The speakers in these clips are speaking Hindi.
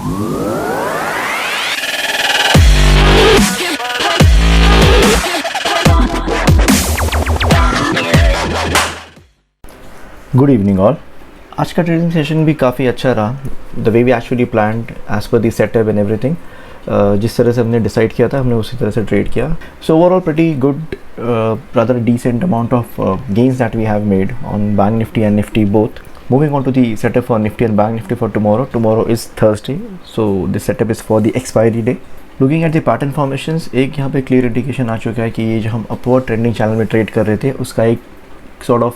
Good evening all. आज का ट्रेडिंग सेशन भी काफ़ी अच्छा रहा। The way we actually planned as per the setup and everything, जिस तरह से हमने डिसाइड किया था हमने उसी तरह से ट्रेड किया। So overall pretty good, rather decent amount of gains that we have made on Bank Nifty and Nifty both. Moving on to the setup for Nifty and Bank Nifty for tomorrow. Tomorrow is Thursday, so this setup is for the expiry day. Looking at the pattern formations, एक यहाँ पे clear indication आ चुका है कि ये जो हम upward trending channel में trade कर रहे थे उसका एक sort of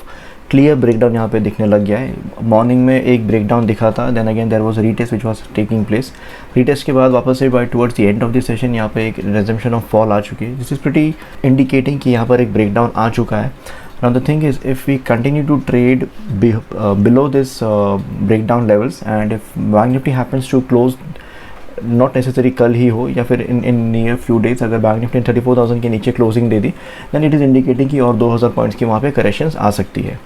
क्लियर ब्रेकडाउन यहाँ पे दिखने लग गया है। मॉर्निंग में एक ब्रेकडाउन दिखा था, then again there was retest which was taking place. Retest के बाद वापस से by towards the end of the session यहाँ पे एक रिजम्पशन ऑफ फॉल आ चुकी है। दिस इज़ प्रीटी इंडिकेटिंग कि यहाँ पर एक ब्रेकडाउन आ चुका है। Now the thing is if we continue to trade below this breakdown levels and if Bank Nifty happens to close not necessary कल ही हो या फिर इन नियर फ्यू डेज, अगर बैंक निफ्टी 34,000 के नीचे क्लोजिंग दे दी दैन इट इज़ इंडिकेटिंग कि और 2,000 पॉइंट्स की वहाँ पे करेक्शंस आ सकती है।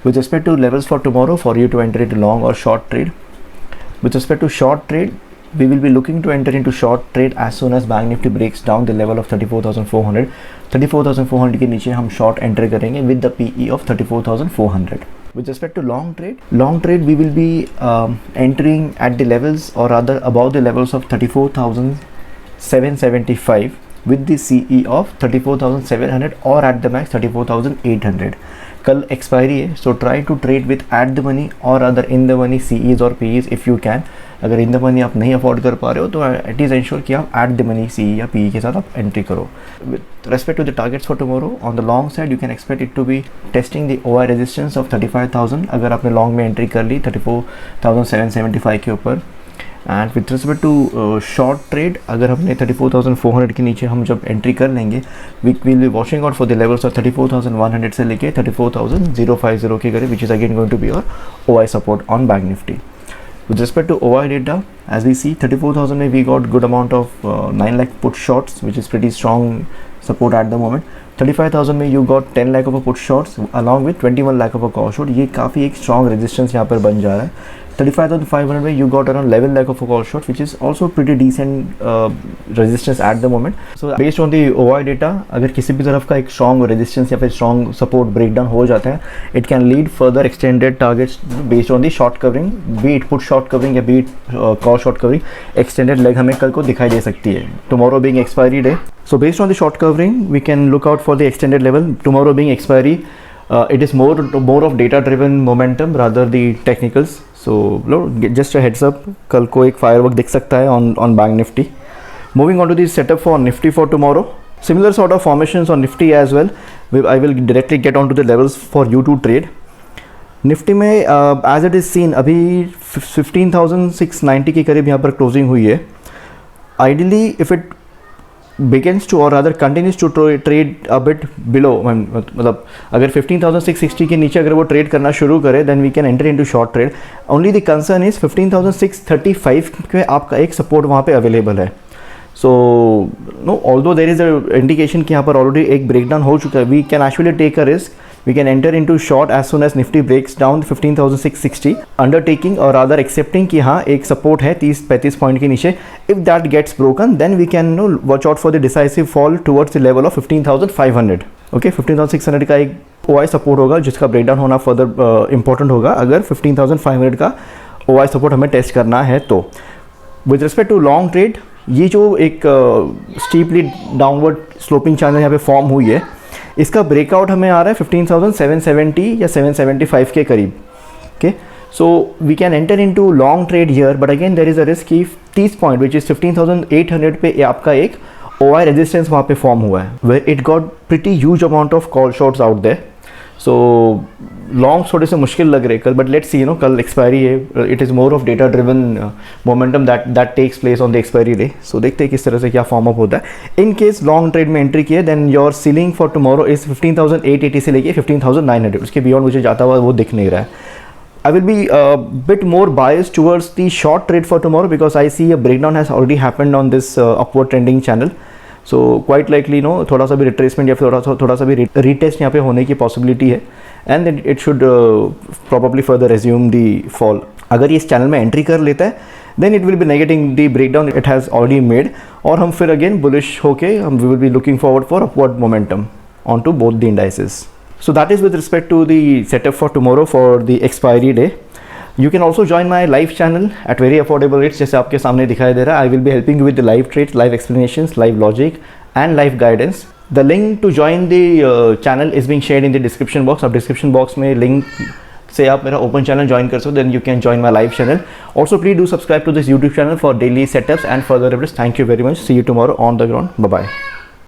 With respect to levels for tomorrow, for you to enter into long or short trade, with respect to short trade, we will be looking to enter into short trade as soon as Bank Nifty breaks down the level of 34,400. 34,400 के नीचे हम short enter करेंगे with the PE of 34,400. With respect to long trade we will be entering at the levels or rather above the levels of 34,775 with the CE of 34,700 or at the max 34,800. कल एक्सपायरी है, so try to trade with at the money और other in the money CEs और पीईज इफ़ यू कैन। अगर इन द मनी आप नहीं अफोर्ड कर पा रहे हो तो इट इज़ एंश्योर कि आप एट द मनी सीई या पीई के साथ आप एंट्री करो। With respect to the targets for tomorrow, on the long side you can expect it to be testing the OI resistance of 35,000 अगर आपने लॉन्ग में एंट्री कर ली 34,775 के ऊपर। And with respect to short trade, अगर हमने 34,400 के नीचे हम जब एंट्री कर लेंगे we will be watching out for the levels of 34,100 से लेके 34,050 के करीब, which is again going to be और OI support on bank Nifty. With respect to OI data, as we see 34,000 में we got good amount of 9 lakh put shorts which is pretty strong support at the moment. 35,000 में you got 10 lakh of a put shorts along with 21 lakh of a call short. ये काफ़ी एक स्ट्रॉन्ग रेजिस्टेंस यहाँ पर बन जा रहा है। 35,500 में you got around 11 lakh of a call short, which is also pretty decent resistance at the moment. So based on the OI data, अगर किसी भी तरफ का एक strong resistance या फिर strong support breakdown हो जाता है, it can lead further extended targets based on the short covering, be it put short covering या be it call short covering, extended leg हमें कल को दिखाई दे सकती है। Tomorrow being expiry day, so based on the short covering, we can look out for the extended level. Tomorrow being expiry, it is more of data driven momentum rather the technicals. So just a heads up, कल को एक firework दिख सकता है on Bank Nifty. Moving on to the setup for Nifty for tomorrow. Similar sort of formations on Nifty as well. I will directly get on to the levels for you to trade. Nifty में as it is seen अभी 15,690 के करीब यहाँ पर क्लोजिंग हुई है। Ideally if it begins to or rather continues to trade a bit below, मतलब अगर 15,660 के नीचे अगर वो ट्रेड करना शुरू करे then we can enter into short trade. Only the concern is 15,635 पे आपका एक सपोर्ट वहाँ पे अवेलेबल है। So no, although there is a indication कि यहाँ पर ऑलरेडी एक ब्रेकडाउन हो चुका है, we can actually take a risk. We can enter into short as soon as Nifty breaks down 15,660, undertaking or rather accepting कि हाँ एक सपोर्ट है 30-35 पॉइंट के नीचे। If that gets broken, then we can watch out for the decisive fall towards the level of 15,500. Okay, 15,600 का एक OI सपोर्ट होगा जिसका ब्रेकडाउन होना फर्दर इंपॉर्टेंट होगा अगर 15,500 का OI सपोर्ट हमें टेस्ट करना है तो। With respect to long trade, ये जो एक स्टीपली डाउनवर्ड स्लोपिंग चैनल यहाँ पे फॉर्म हुई है, इसका ब्रेकआउट हमें आ रहा है 15,770 या 775 के करीब। Okay, so we can enter into long trade here, but again there is a risk कि 30 पॉइंट विच इज़ 15,800 पे आपका एक OI रेजिस्टेंस वहाँ पे फॉर्म हुआ है, where it got pretty huge amount of call shorts out there. So long थोड़े से मुश्किल लग रहे कल, बट लेट्स सी, कल एक्सपायरी है, it is more of data driven momentum that takes place on the expiry day. So देखते हैं किस तरह से क्या फॉर्म अप होता है। इन केस लॉन्ग ट्रेड में एंट्री किए then your ceiling for tomorrow is 15,880 से लेके 15,900, उसके बियॉन्ड मुझे जाता हुआ वो दिख नहीं रहा है। I will be a bit more biased towards the short trade for tomorrow because I see a breakdown has already happened on this upward trending channel. So quite likely थोड़ा सा भी रिट्रेसमेंट या फिर थोड़ा सा भी रीटेस्ट यहाँ पे होने की पॉसिबिलिटी है and then it should probably further resume the fall. अगर ये इस चैनल में एंट्री कर लेता है then it will be negating the breakdown it has already made, और हम फिर again bullish होके हम we will be looking forward for upward momentum onto both the indices. So that is with respect to the setup for tomorrow for the expiry day. You can also join my live channel at very affordable rates, जैसे आपके सामने दिखाई दे रहा है. I will be helping you with the live trades, live explanations, live logic and live guidance. The link to join the channel is being shared in the description box. आप description box में link से आप मेरा open channel join कर सकते हो, then you can join my live channel. Also please do subscribe to this YouTube channel for daily setups and further updates. Thank you very much. See you tomorrow on the ground. Bye bye.